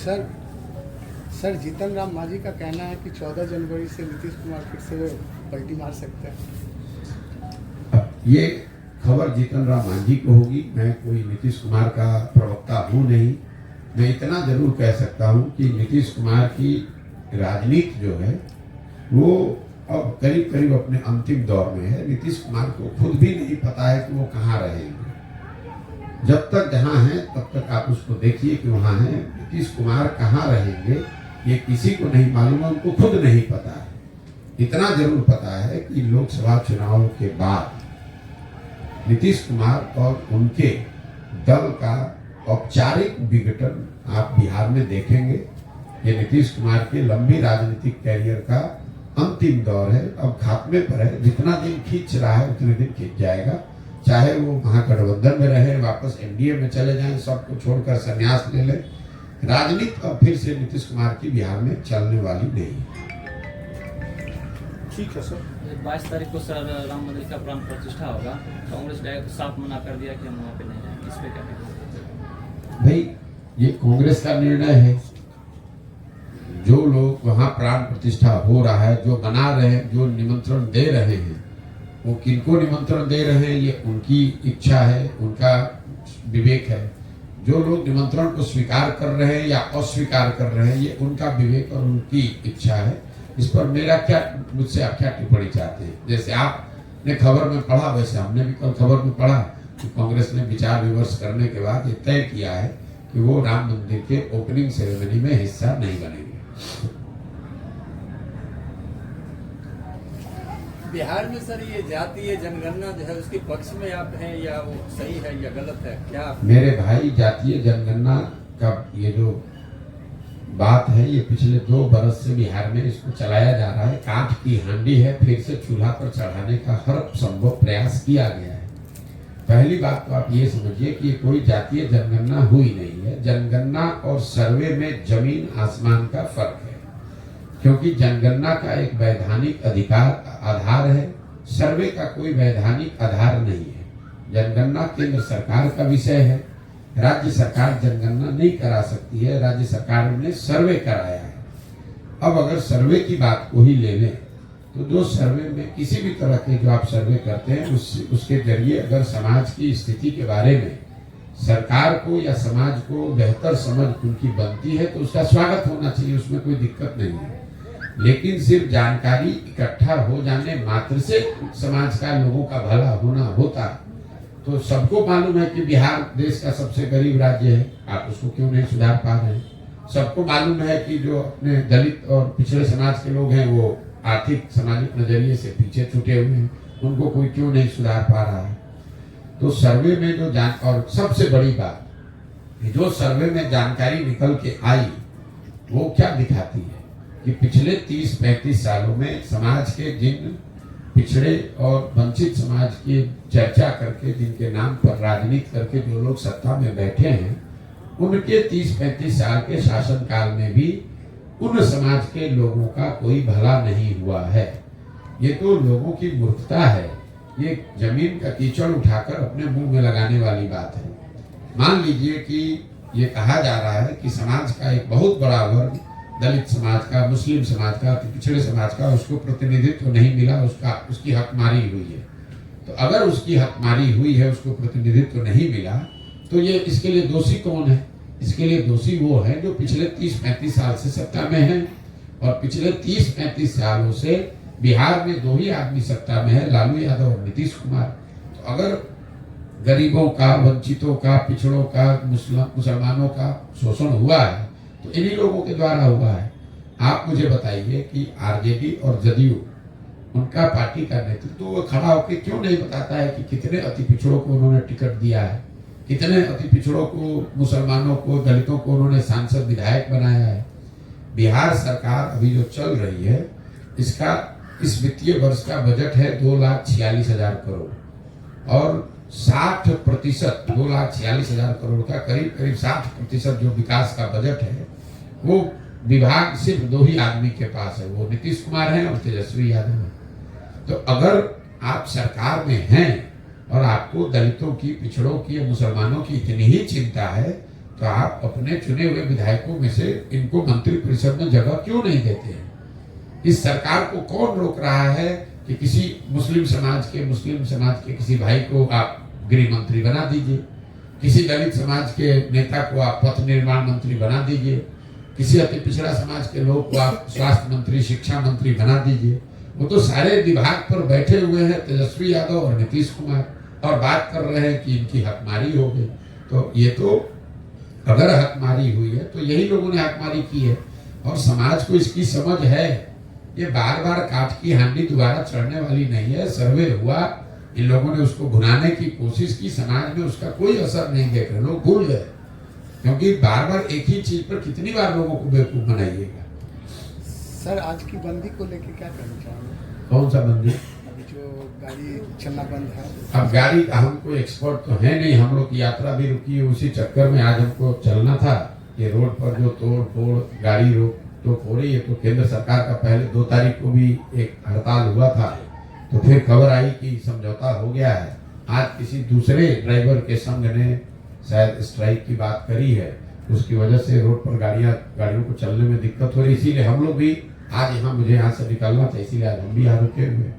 Sir sir Jitan Ram Manjhi का कहना है कि 14 जनवरी से नीतीश कुमार फिर से पलटी मार सकते हैं। ये खबर जीतन राम मांझी को होगी। मैं कोई नीतीश कुमार का प्रवक्ता हूँ नहीं। मैं इतना जरूर कह सकता हूँ कि नीतीश कुमार की राजनीति जो है वो अब करीब करीब अपने अंतिम दौर में है। नीतीश कुमार को खुद भी नहीं पता है कि वो कहाँ रहेंगे। जब तक जहाँ हैं तब तक आप उसको देखिए कि वहाँ हैं। नीतीश कुमार कहाँ रहेंगे ये किसी को नहीं मालूम है, उनको खुद नहीं पता है। इतना जरूर पता है कि लोकसभा चुनाव के बाद नीतीश कुमार और उनके दल का औपचारिक विघटन आप बिहार में देखेंगे। ये नीतीश कुमार के लंबी राजनीतिक कैरियर का अंतिम दौर है, अब खात्मे पर है। जितना दिन खींच रहा है उतने दिन खींच जाएगा। चाहे वो महागठबंधन में रहे, वापस एनडीए में चले जाएं, सबको छोड़कर संन्यास ले ले, राजनीति अब फिर से नीतीश कुमार की बिहार में चलने वाली नहीं। ठीक है सर। 22 तारीख को सर राम मंदिर का प्राण प्रतिष्ठा होगा। कांग्रेस डायरेक्ट साफ मना कर दिया कि हम वहाँ पे नहीं जाएंगे। इस पे क्या कहेंगे? भाई ये कांग्रेस का निर्णय है। जो लोग वहाँ प्राण प्रतिष्ठा हो रहा है, जो बना रहे हैं, जो निमंत्रण दे रहे हैं, वो किनको निमंत्रण दे रहे हैं ये उनकी इच्छा है, उनका विवेक है। जो लोग निमंत्रण को स्वीकार कर रहे हैं या अस्वीकार कर रहे हैं ये उनका विवेक और उनकी इच्छा है। इस पर मेरा क्या, मुझसे आप क्या टिप्पणी चाहते हैं? जैसे आपने खबर में पढ़ा वैसे हमने भी कल खबर में पढ़ा कि कांग्रेस ने विचार विमर्श करने के बाद ये तय किया है कि वो राम मंदिर के ओपनिंग सेरेमनी में हिस्सा नहीं बनेंगे। बिहार में सर ये जातीय जनगणना जो है उसके पक्ष में आप हैं या वो सही है या गलत है क्या? मेरे भाई, जातीय जनगणना का ये जो बात है ये पिछले 2 बरस से बिहार में इसको चलाया जा रहा है। काठ की हांडी है, फिर से चूल्हा पर चढ़ाने का हर संभव प्रयास किया गया है। पहली बात तो आप ये समझिए कि कोई जातीय जनगणना हुई नहीं है। जनगणना और सर्वे में जमीन आसमान का फर्क है, क्योंकि जनगणना का एक वैधानिक आधार है, सर्वे का कोई वैधानिक आधार नहीं है। जनगणना केंद्र सरकार का विषय है, राज्य सरकार जनगणना नहीं करा सकती है। राज्य सरकार ने सर्वे कराया है। अब अगर सर्वे की बात को ही ले लें तो जो सर्वे में किसी भी तरह के जो आप सर्वे करते हैं उसके जरिए अगर समाज की स्थिति के बारे में सरकार को या समाज को बेहतर समझ उनकी बनती है तो उसका स्वागत होना चाहिए, उसमें कोई दिक्कत नहीं है। लेकिन सिर्फ जानकारी इकट्ठा हो जाने मात्र से समाज का, लोगों का भला होना होता। तो सबको मालूम है कि बिहार देश का सबसे गरीब राज्य है, आप उसको क्यों नहीं सुधार पा रहे हैं? सबको मालूम है कि जो अपने दलित और पिछड़े समाज के लोग हैं वो आर्थिक सामाजिक नजरिए से पीछे छूटे हुए हैं, उनको कोई क्यों नहीं सुधार पा रहा है? तो सर्वे में जो और सबसे बड़ी बात, जो सर्वे में जानकारी निकल के आई वो क्या दिखाती है कि पिछले 30-35 सालों में समाज के जिन पिछड़े और वंचित समाज की चर्चा करके, जिनके नाम पर राजनीति करके जो लोग सत्ता में बैठे हैं, उनके 30-35 साल के शासनकाल में भी उन समाज के लोगों का कोई भला नहीं हुआ है। ये तो लोगों की मूर्खता है। ये जमीन का कीचड़ उठाकर अपने मुंह में लगाने वाली बात है। मान लीजिए कि ये कहा जा रहा है कि समाज का एक बहुत बड़ा वर्ग, दलित समाज का, मुस्लिम समाज का, पिछड़े समाज का, उसको प्रतिनिधित्व नहीं मिला, उसकी हकमारी हुई है। तो अगर उसकी हकमारी हुई है, उसको प्रतिनिधित्व नहीं मिला, तो ये इसके लिए दोषी कौन है? इसके लिए दोषी वो है जो पिछले 30-35 साल से सत्ता में है। और पिछले 30-35 सालों से बिहार में 2 ही आदमी सत्ता में है, लालू यादव और नीतीश कुमार। तो अगर गरीबों का, वंचितों का, पिछड़ों का, मुसलमानों का शोषण हुआ है तो इन्हीं लोगों के द्वारा हुआ है। आप मुझे बताइए कि आरजेडी और जदयू, उनका पार्टी का नेतृत्व वो खड़ा होकर क्यों नहीं बताता है कि कितने अति पिछड़ों को उन्होंने टिकट दिया है, कितने अति पिछड़ों को, मुसलमानों को, दलितों को उन्होंने सांसद विधायक बनाया है। बिहार सरकार अभी जो चल रही है, इसका इस वित्तीय वर्ष का बजट है 2,46,000 करोड़ और 60% 2,46,000 करोड़ का करीब 60% जो विकास का बजट है वो विभाग सिर्फ 2 ही आदमी के पास है, वो नीतीश कुमार हैं और तेजस्वी यादव हैं। तो अगर आप सरकार में हैं और आपको दलितों की, पिछड़ों की, मुसलमानों की इतनी ही चिंता है तो आप अपने चुने हुए विधायकों में से इनको मंत्रिपरिषद में जगह क्यों नहीं देते हैं? इस सरकार को कौन रोक रहा है कि किसी मुस्लिम समाज के किसी भाई को आप गृह मंत्री बना दीजिए, किसी दलित समाज के नेता को आप पथ निर्माण मंत्री बना दीजिए, किसी अति पिछड़ा समाज के लोग को आप स्वास्थ्य मंत्री, शिक्षा मंत्री बना दीजिए। वो तो सारे विभाग पर बैठे हुए हैं तेजस्वी यादव और नीतीश कुमार, और बात कर रहे हैं कि इनकी हकमारी हो गई। तो ये तो अगर हकमारी हुई है तो यही लोगों ने हकमारी की है, और समाज को इसकी समझ है। ये बार बार काठ की हांडी दोबारा चढ़ने वाली नहीं है। सर्वे हुआ, इन लोगों ने उसको भुनाने की कोशिश की, समाज में उसका कोई असर नहीं देख रहे, लोग भूल गए। क्योंकि बार बार एक ही चीज पर कितनी बार लोगों को बेवकूफ बनाइएगा। सर आज की बंदी को लेके क्या कहना चाहोगे? कौन सा बंदी? अभी जो गाड़ी चलना बंद है। अब गाड़ी, हम कोई एक्सपर्ट तो है नहीं, हम लोग की यात्रा भी रुकी है, उसी चक्कर में आज हमको चलना था। ये रोड पर जो तोड़ फोड़, गाड़ी रोक टोक हो रही है, तो केंद्र सरकार का पहले 2 तारीख को भी एक हड़ताल हुआ था, तो फिर खबर आई कि समझौता हो गया है। आज किसी दूसरे ड्राइवर के संघ ने शायद स्ट्राइक की बात करी है, उसकी वजह से रोड पर गाड़ियों को चलने में दिक्कत हो रही, इसीलिए हम लोग भी आज मुझे यहाँ से निकलना था, इसीलिए आज हम भी यहाँ रुके हुए।